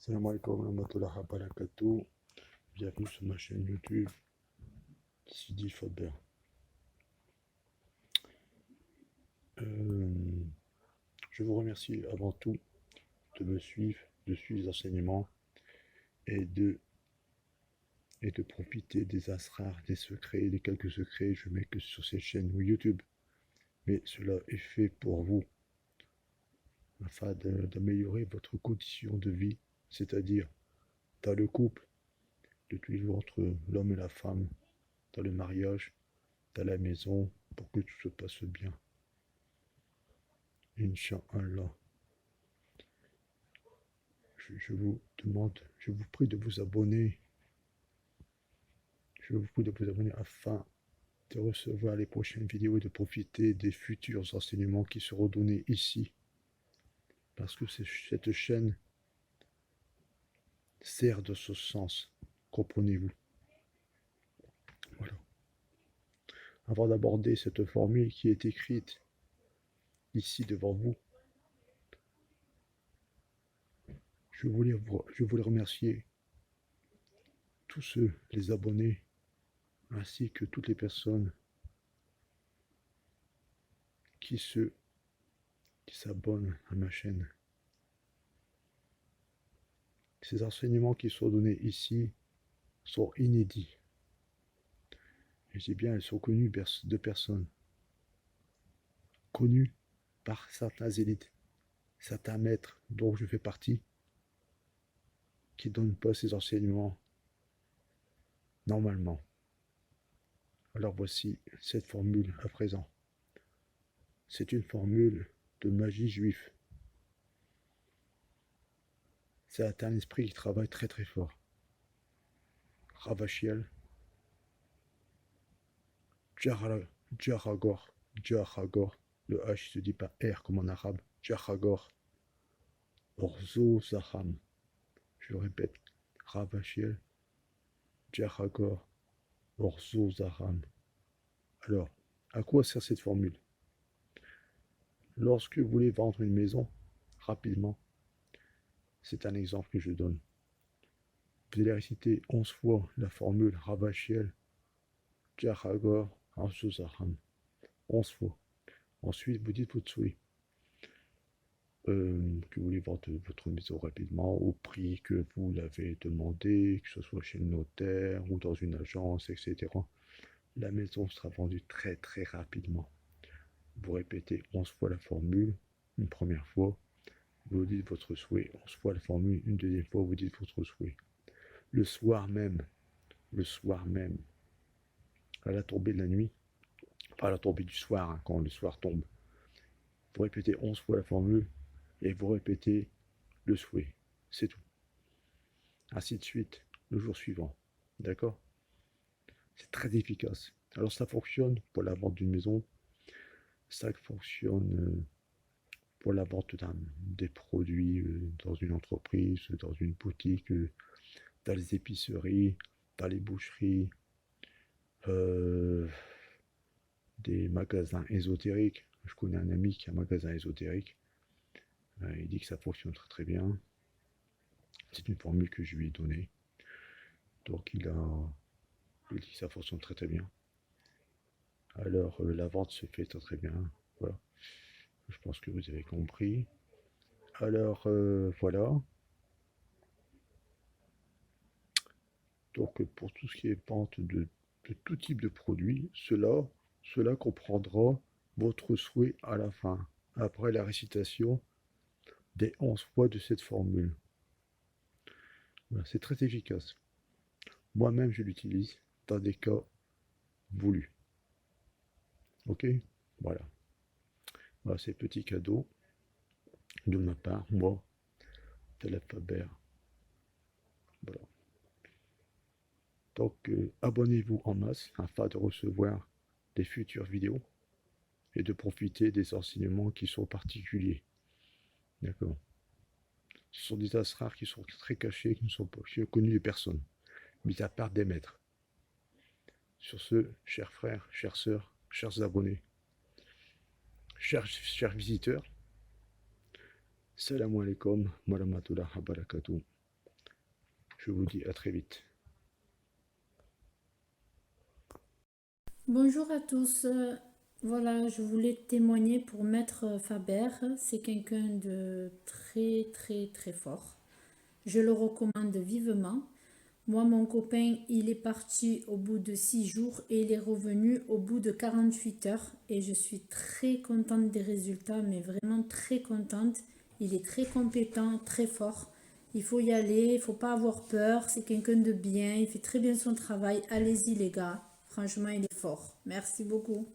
Salam alaikum wa rahmatullahi wa barakatuh. Bienvenue sur ma chaîne YouTube, Sidi Faber. Je vous remercie avant tout de me suivre, de suivre les enseignements et de profiter des asrars, des secrets, des quelques secrets que je mets que sur cette chaîne YouTube. Mais cela est fait pour vous, afin d'améliorer votre condition de vie, c'est-à-dire dans le couple, de toujours entre l'homme et la femme, dans le mariage, dans la maison, pour que tout se passe bien. Inch'Allah. Je vous demande, je vous prie de vous abonner. Je vous prie de vous abonner afin de recevoir les prochaines vidéos et de profiter des futurs enseignements qui seront donnés ici. Parce que cette chaîne sert de ce sens. Comprenez-vous? Voilà. Avant d'aborder cette formule qui est écrite ici devant vous, je voulais remercier tous ceux, les abonnés, ainsi que toutes les personnes qui s'abonnent à ma chaîne. Ces enseignements qui sont donnés ici sont inédits. Et je dis bien, ils sont connus de personnes. Connus par certains élites, certains maîtres dont je fais partie, qui ne donnent pas ces enseignements normalement. Alors voici cette formule à présent. C'est une formule de magie juive. C'est un esprit qui travaille très très fort. Ravachiel, Djaragor, le H se dit pas R comme en arabe, Djaragor, Orzo Zaham. Je répète, Ravachiel, Djaragor, Orzo Zaham. Alors, à quoi sert cette formule? Lorsque vous voulez vendre une maison, rapidement, c'est un exemple que je donne. Vous allez réciter 11 fois la formule Ravachiel, Djaragor, Orzo Zaham. 11 fois. Ensuite, vous dites votre souhait. Que vous voulez vendre votre maison rapidement au prix que vous l'avez demandé, que ce soit chez le notaire ou dans une agence, etc. La maison sera vendue très très rapidement. Vous répétez 11 fois la formule, une première fois, vous dites votre souhait, 11 fois la formule, une deuxième fois, vous dites votre souhait. Le soir même, à la tombée de la nuit, pas à la tombée du soir, hein, quand le soir tombe, vous répétez 11 fois la formule et vous répétez le souhait. C'est tout. Ainsi de suite, le jour suivant. D'accord? C'est très efficace. Alors ça fonctionne pour la vente d'une maison, ça fonctionne pour la vente des produits dans une entreprise, dans une boutique, dans les épiceries, dans les boucheries, des magasins ésotériques. Je connais un ami qui a un magasin ésotérique. Il dit que ça fonctionne très très bien. C'est une formule que je lui ai donnée. Donc il dit que ça fonctionne très très bien. Alors la vente se fait très très bien. Voilà. Je pense que vous avez compris. Alors voilà. Donc pour tout ce qui est vente de tout type de produits, cela comprendra votre souhait à la fin, après la récitation des 11 fois de cette formule. Voilà, c'est très efficace. Moi-même, je l'utilise dans des cas voulus. Ok? Voilà. Voilà ces petits cadeaux de ma part, moi, de Faber. Voilà. Donc, abonnez-vous en masse afin de recevoir des futures vidéos et de profiter des enseignements qui sont particuliers. D'accord? Ce sont des asrars qui sont très cachés, qui ne sont pas connus de personne, mis à part des maîtres. Sur ce, chers frères, chères sœurs, chers abonnés, chers visiteurs, salam alaikum wa rahmatullahi wa barakatuh. Je vous dis à très vite. Bonjour à tous. Voilà, je voulais témoigner pour Maître Faber. C'est quelqu'un de très très très fort. Je le recommande vivement. Moi, mon copain, il est parti au bout de 6 jours et il est revenu au bout de 48 heures. Et je suis très contente des résultats, mais vraiment très contente. Il est très compétent, très fort. Il faut y aller, il faut pas avoir peur. C'est quelqu'un de bien, il fait très bien son travail. Allez-y les gars, franchement, il est fort. Merci beaucoup.